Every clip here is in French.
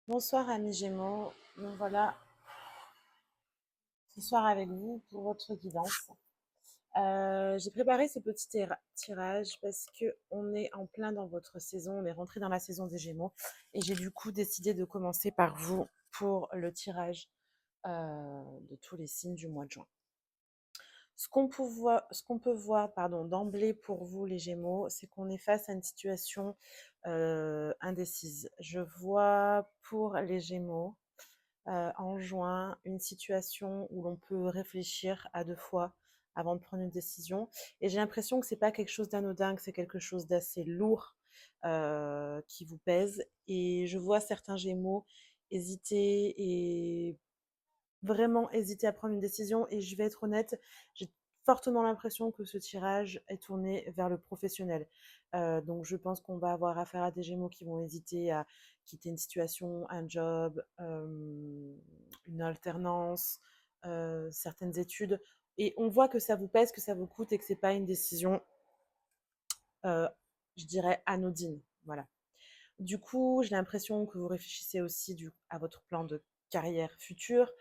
Bonsoir amis Gémeaux, nous voilà ce soir avec vous pour votre guidance. J'ai préparé ce petit tirage parce que on est en plein dans votre saison, on est rentré dans la saison des Gémeaux et j'ai du coup décidé de commencer par vous pour le tirage de tous les signes du mois de juin. Ce qu'on peut voir d'emblée pour vous les Gémeaux, c'est qu'on est face à une situation indécise. Je vois pour les Gémeaux en juin, une situation où l'on peut réfléchir à 2 fois avant de prendre une décision et j'ai l'impression que c'est pas quelque chose d'anodin, que c'est quelque chose d'assez lourd, qui vous pèse et je vois certains Gémeaux hésiter et vraiment hésiter à prendre une décision et je vais être honnête, j'ai fortement l'impression que ce tirage est tourné vers le professionnel. Donc je pense qu'on va avoir affaire à des Gémeaux qui vont hésiter à quitter une situation, un job, une alternance, certaines études et on voit que ça vous pèse, que ça vous coûte et que c'est pas une décision, heu, je dirais anodine, voilà. Du coup, j'ai l'impression que vous réfléchissez aussi à votre plan de carrière future.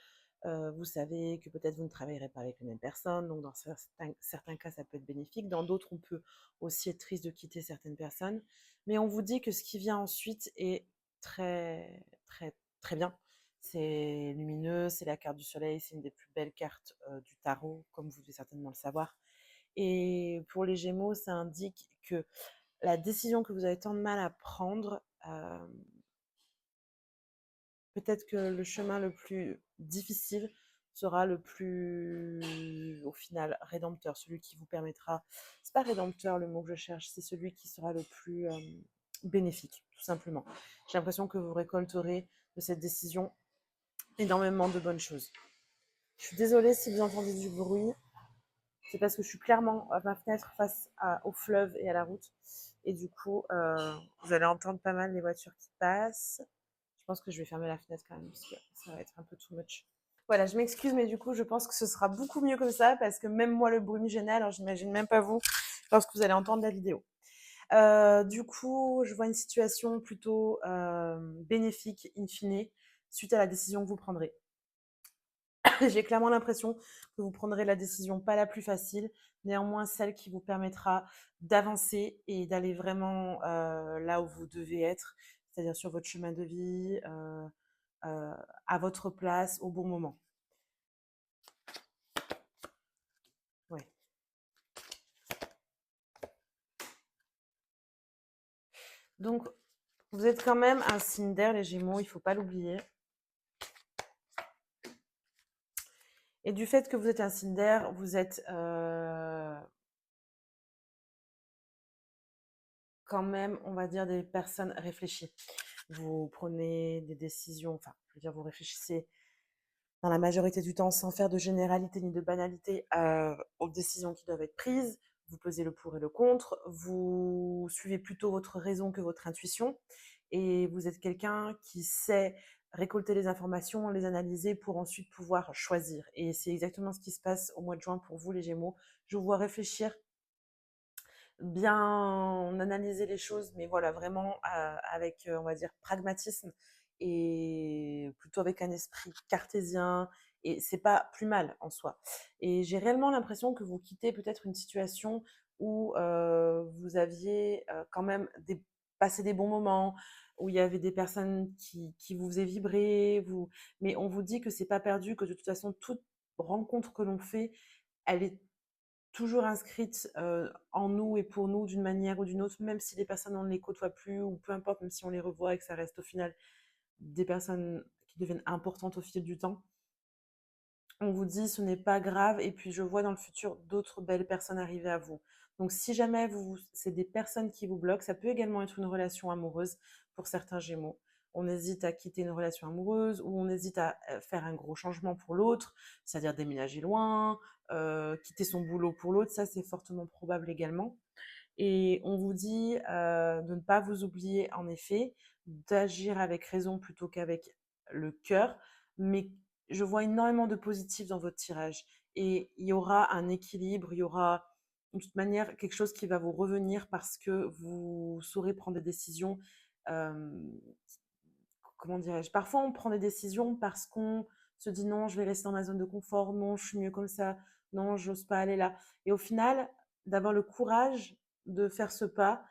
Vous savez que peut-être vous ne travaillerez pas avec les mêmes personnes, donc dans certains cas, ça peut être bénéfique. Dans d'autres, on peut aussi être triste de quitter certaines personnes. Mais on vous dit que ce qui vient ensuite est très, très, très bien. C'est lumineux, c'est la carte du soleil, c'est une des plus belles cartes du tarot, comme vous devez certainement le savoir. Et pour les Gémeaux, ça indique que la décision que vous avez tant de mal à prendre, peut-être que le chemin le plus difficile sera le plus, au final, rédempteur, celui qui vous permettra, c'est pas rédempteur le mot que je cherche, c'est celui qui sera le plus bénéfique, tout simplement. J'ai l'impression que vous récolterez de cette décision énormément de bonnes choses. Je suis désolée si vous entendez du bruit, c'est parce que je suis clairement à ma fenêtre au fleuve et à la route. Et du coup, vous allez entendre pas mal les voitures qui passent. Je pense que je vais fermer la fenêtre quand même, parce que ça va être un peu too much. Voilà, je m'excuse, mais du coup, je pense que ce sera beaucoup mieux comme ça, parce que même moi, le bruit me gênait, alors j'imagine même pas vous, lorsque vous allez entendre la vidéo. Du coup, je vois une situation plutôt bénéfique, in fine, suite à la décision que vous prendrez. J'ai clairement l'impression que vous prendrez la décision pas la plus facile, néanmoins celle qui vous permettra d'avancer et d'aller vraiment là où vous devez être, c'est-à-dire sur votre chemin de vie, à votre place, au bon moment. Ouais. Donc, vous êtes quand même un signe d'air, les Gémeaux, il ne faut pas l'oublier. Et du fait que vous êtes un signe d'air, vous êtes quand même, on va dire, des personnes réfléchies. Vous prenez des décisions, enfin, je veux dire, vous réfléchissez dans la majorité du temps sans faire de généralité ni de banalité aux décisions qui doivent être prises. Vous pesez le pour et le contre. Vous suivez plutôt votre raison que votre intuition. Et vous êtes quelqu'un qui sait récolter les informations, les analyser pour ensuite pouvoir choisir. Et c'est exactement ce qui se passe au mois de juin pour vous, les Gémeaux. Je vous vois réfléchir, bien analyser les choses, mais voilà, vraiment avec, on va dire, pragmatisme et plutôt avec un esprit cartésien. Et c'est pas plus mal en soi. Et j'ai réellement l'impression que vous quittez peut-être une situation où vous aviez quand même passé des bons moments, où il y avait des personnes qui vous faisaient vibrer, mais on vous dit que c'est pas perdu, que de toute façon, toute rencontre que l'on fait, elle est toujours inscrites en nous et pour nous d'une manière ou d'une autre, même si les personnes on ne les côtoie plus ou peu importe, même si on les revoit et que ça reste au final des personnes qui deviennent importantes au fil du temps. On vous dit ce n'est pas grave et puis je vois dans le futur d'autres belles personnes arriver à vous. Donc si jamais c'est des personnes qui vous bloquent, ça peut également être une relation amoureuse pour certains Gémeaux. On hésite à quitter une relation amoureuse ou on hésite à faire un gros changement pour l'autre, c'est-à-dire déménager loin, quitter son boulot pour l'autre, ça c'est fortement probable également. Et on vous dit de ne pas vous oublier en effet, d'agir avec raison plutôt qu'avec le cœur, mais je vois énormément de positif dans votre tirage. Et il y aura un équilibre, il y aura de toute manière quelque chose qui va vous revenir parce que vous saurez prendre des décisions euh, comment dirais-je? Parfois, on prend des décisions parce qu'on se dit: «Non, je vais rester dans ma zone de confort. Non, je suis mieux comme ça. Non, j'ose pas aller là» et au final, d'avoir le courage de faire ce pas,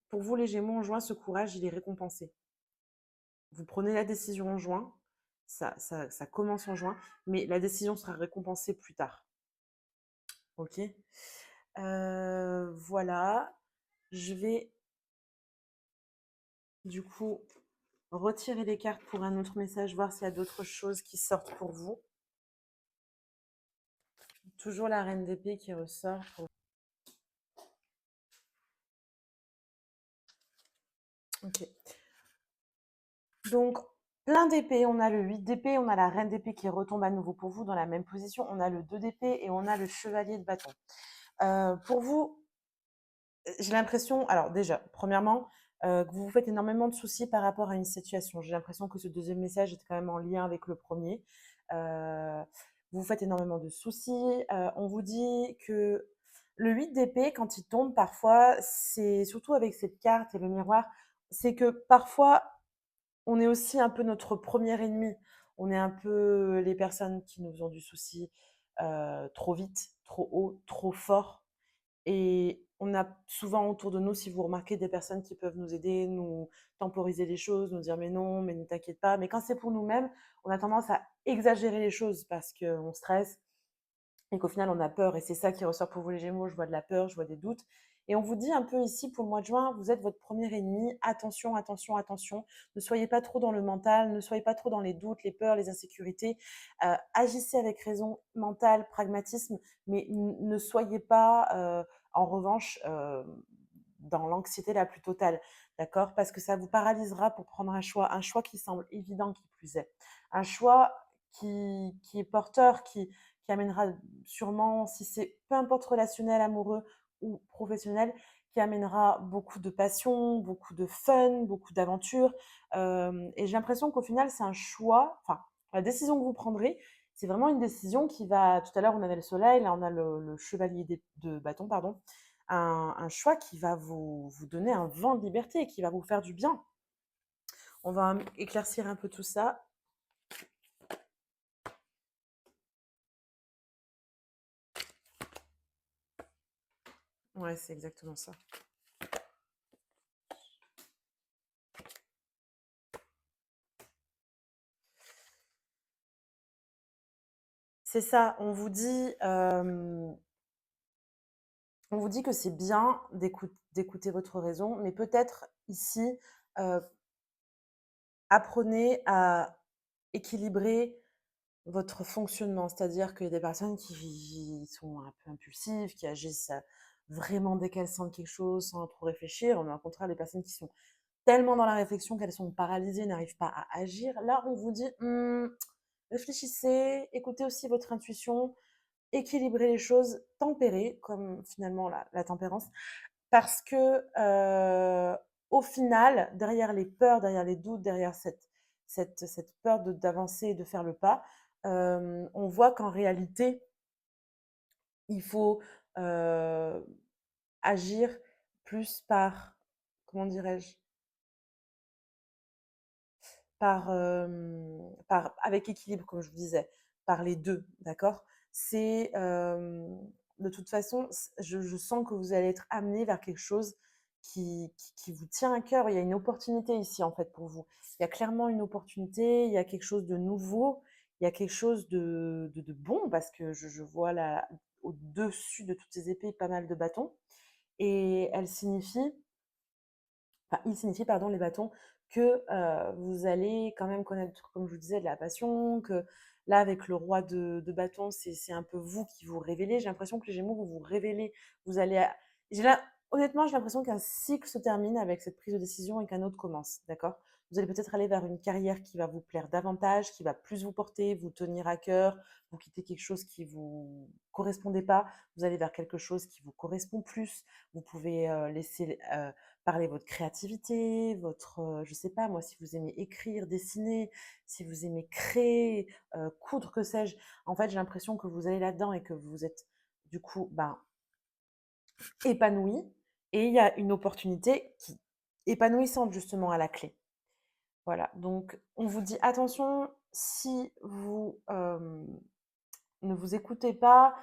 pour vous les Gémeaux en juin, ce courage, il est récompensé. Vous prenez la décision en juin, ça commence en juin, mais la décision sera récompensée plus tard. OK? Voilà. Je vais, du coup, retirer les cartes pour un autre message, voir s'il y a d'autres choses qui sortent pour vous. Toujours la reine d'épée qui ressort. Ok. Donc, plein d'épées. On a le 8 d'épée, on a la reine d'épée qui retombe à nouveau pour vous dans la même position. On a le 2 d'épée et on a le chevalier de bâton. Pour vous, j'ai l'impression, alors déjà, premièrement, que vous vous faites énormément de soucis par rapport à une situation. J'ai l'impression que ce deuxième message est quand même en lien avec le premier. Euh, vous vous faites énormément de soucis. On vous dit que le 8 d'épée, quand il tombe, parfois, c'est surtout avec cette carte et le miroir, c'est que parfois, on est aussi un peu notre premier ennemi. On est un peu les personnes qui nous faisons du souci trop vite, trop haut, trop fort. Et on a souvent autour de nous, si vous remarquez, des personnes qui peuvent nous aider, nous temporiser les choses, nous dire mais non, mais ne t'inquiète pas. Mais quand c'est pour nous-mêmes, on a tendance à exagérer les choses parce qu'on stresse et qu'au final, on a peur. Et c'est ça qui ressort pour vous les Gémeaux. Je vois de la peur, je vois des doutes. Et on vous dit un peu ici, pour le mois de juin, vous êtes votre premier ennemi. Attention, attention, attention. Ne soyez pas trop dans le mental, ne soyez pas trop dans les doutes, les peurs, les insécurités. Agissez avec raison, mental, pragmatisme, mais ne soyez pas, en revanche, dans l'anxiété la plus totale. D'accord? Parce que ça vous paralysera pour prendre un choix qui semble évident qui plus est. Un choix qui est porteur, qui amènera sûrement, si c'est peu importe relationnel, amoureux ou professionnel, qui amènera beaucoup de passion, beaucoup de fun, beaucoup d'aventure. Et j'ai l'impression qu'au final, c'est un choix, enfin, la décision que vous prendrez, c'est vraiment une décision qui va, tout à l'heure on avait le soleil, là on a le chevalier de bâton, pardon, un choix qui va vous donner un vent de liberté, qui va vous faire du bien. On va éclaircir un peu tout ça. Ouais, c'est exactement ça. C'est ça, on vous dit que c'est bien d'écouter votre raison, mais peut-être ici, euh, apprenez à équilibrer votre fonctionnement. C'est-à-dire qu'il y a des personnes qui sont un peu impulsives, qui agissent vraiment dès qu'elles sentent quelque chose sans trop réfléchir. On a au contraire des personnes qui sont tellement dans la réflexion qu'elles sont paralysées, n'arrivent pas à agir. Là, on vous dit, réfléchissez, écoutez aussi votre intuition, équilibrer les choses, tempérer, comme finalement la tempérance, parce que au final, derrière les peurs, derrière les doutes, derrière cette peur d'avancer et de faire le pas, on voit qu'en réalité, il faut agir plus par, comment dirais-je, avec équilibre, comme je vous disais, par les deux, d'accord. C'est de toute façon, je sens que vous allez être amené vers quelque chose qui vous tient à cœur. Il y a une opportunité ici, en fait, pour vous. Il y a clairement une opportunité, il y a quelque chose de nouveau, il y a quelque chose de bon, parce que je vois là, au-dessus de toutes ces épées, pas mal de bâtons. Et elle signifie, enfin, il signifie, pardon, les bâtons, que vous allez quand même connaître, comme je vous disais, de la passion, que là, avec le roi de bâton, c'est un peu vous qui vous révélez. J'ai l'impression que les Gémeaux, vous vous révélez, vous allez... J'ai là, honnêtement, j'ai l'impression qu'un cycle se termine avec cette prise de décision et qu'un autre commence, d'accord. Vous allez peut-être aller vers une carrière qui va vous plaire davantage, qui va plus vous porter, vous tenir à cœur, vous quittez quelque chose qui vous correspondait pas, vous allez vers quelque chose qui vous correspond plus. Vous pouvez laisser parler votre créativité, je sais pas moi, si vous aimez écrire, dessiner, si vous aimez créer, coudre, que sais-je. En fait, j'ai l'impression que vous allez là-dedans et que vous êtes du coup, ben, épanoui. Et il y a une opportunité qui épanouissante justement à la clé. Voilà, donc on vous dit attention, si vous ne vous écoutez pas,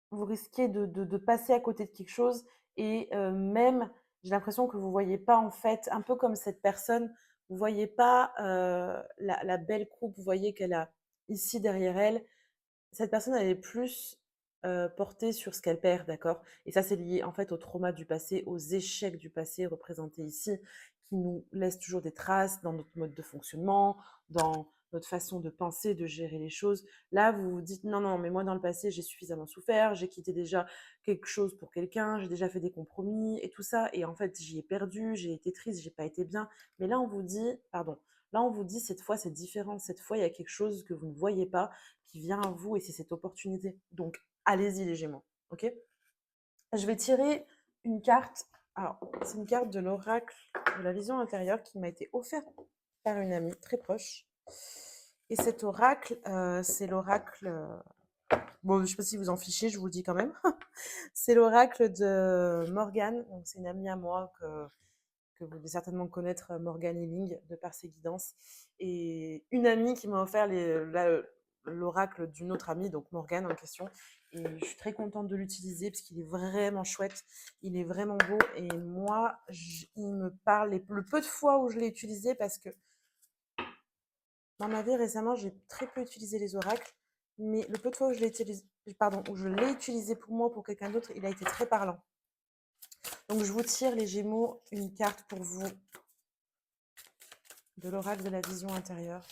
vous risquez de passer à côté de quelque chose et même, j'ai l'impression que vous voyez pas en fait, un peu comme cette personne, vous voyez pas la belle coupe, vous voyez qu'elle a ici derrière elle, cette personne, elle est plus portée sur ce qu'elle perd, d'accord? Et ça, c'est lié en fait au trauma du passé, aux échecs du passé représentés ici, qui nous laissent toujours des traces dans notre mode de fonctionnement, dans notre façon de penser, de gérer les choses. Là, vous vous dites non, non, mais moi dans le passé, j'ai suffisamment souffert, j'ai quitté déjà quelque chose pour quelqu'un, j'ai déjà fait des compromis et tout ça. Et en fait, j'y ai perdu, j'ai été triste, j'ai pas été bien. Mais là, on vous dit, pardon, là, on vous dit cette fois, c'est différent. Cette fois, il y a quelque chose que vous ne voyez pas qui vient à vous et c'est cette opportunité. Donc, allez-y les Gémeaux, ok? Je vais tirer une carte. Alors, c'est une carte de l'oracle de la vision intérieure qui m'a été offerte par une amie très proche. Et cet oracle, c'est l'oracle. Bon, je ne sais pas si vous en fichez, je vous le dis quand même. C'est l'oracle de Morgane. Donc, c'est une amie à moi que vous devez certainement connaître, Morgane Hilling, de par ses guidances. Et une amie qui m'a offert l'oracle d'une autre amie, donc Morgane en question. Et je suis très contente de l'utiliser parce qu'il est vraiment chouette, il est vraiment beau. Et moi, il me parle le peu de fois où je l'ai utilisé parce que dans ma vie récemment, j'ai très peu utilisé les oracles. Mais le peu de fois où je l'ai utilisé, pardon, où je l'ai utilisé pour moi ou pour quelqu'un d'autre, il a été très parlant. Donc je vous tire les Gémeaux une carte pour vous de l'oracle de la vision intérieure.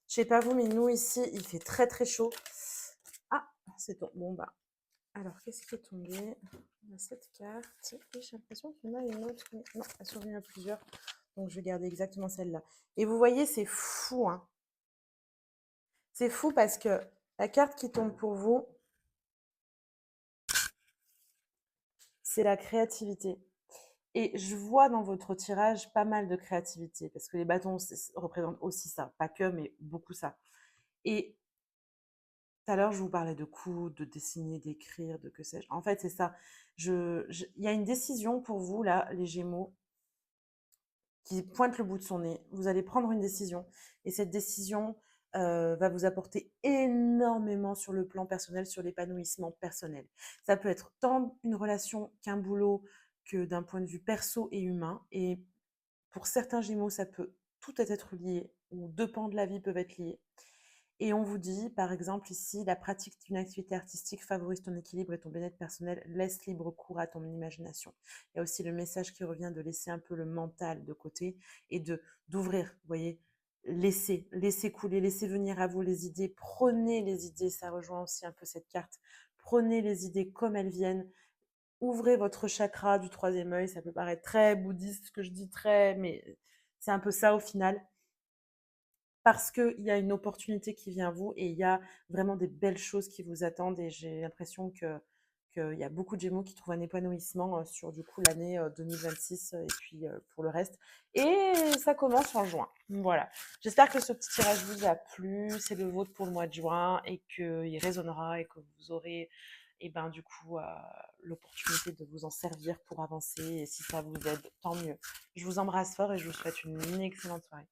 Je sais pas vous, mais nous ici, il fait très très chaud. Ah, c'est ton. Bon bah. Alors, qu'est-ce qui est tombé? On a cette carte. Et j'ai l'impression qu'il y en a une autre. Mais non, elle survient à plusieurs. Donc, je vais garder exactement celle-là. Et vous voyez, c'est fou, hein. C'est fou parce que la carte qui tombe pour vous, c'est la créativité. Et je vois dans votre tirage pas mal de créativité, parce que les bâtons représentent aussi ça. Pas que, mais beaucoup ça. Et tout à l'heure, je vous parlais de coudre, de dessiner, d'écrire, de que sais-je. En fait, c'est ça. Il y a une décision pour vous, là, les Gémeaux, qui pointe le bout de son nez. Vous allez prendre une décision. Et cette décision va vous apporter énormément sur le plan personnel, sur l'épanouissement personnel. Ça peut être tant une relation qu'un boulot, que d'un point de vue perso et humain. Et pour certains Gémeaux, ça peut tout être lié, ou deux pans de la vie peuvent être liés. Et on vous dit, par exemple, ici, la pratique d'une activité artistique favorise ton équilibre et ton bien-être personnel, laisse libre cours à ton imagination. Il y a aussi le message qui revient de laisser un peu le mental de côté et d'ouvrir, vous voyez, laisser couler, laisser venir à vous les idées, prenez les idées, ça rejoint aussi un peu cette carte, prenez les idées comme elles viennent, ouvrez votre chakra du troisième œil, ça peut paraître très bouddhiste ce que je dis, mais c'est un peu ça au final parce qu'il y a une opportunité qui vient à vous et il y a vraiment des belles choses qui vous attendent et j'ai l'impression qu'il y a beaucoup de Gémeaux qui trouvent un épanouissement sur du coup l'année 2026 et puis pour le reste. Et ça commence en juin. Voilà. J'espère que ce petit tirage vous a plu. C'est le vôtre pour le mois de juin et qu'il résonnera et que vous aurez et ben du coup l'opportunité de vous en servir pour avancer et si ça vous aide, tant mieux. Je vous embrasse fort et je vous souhaite une excellente soirée.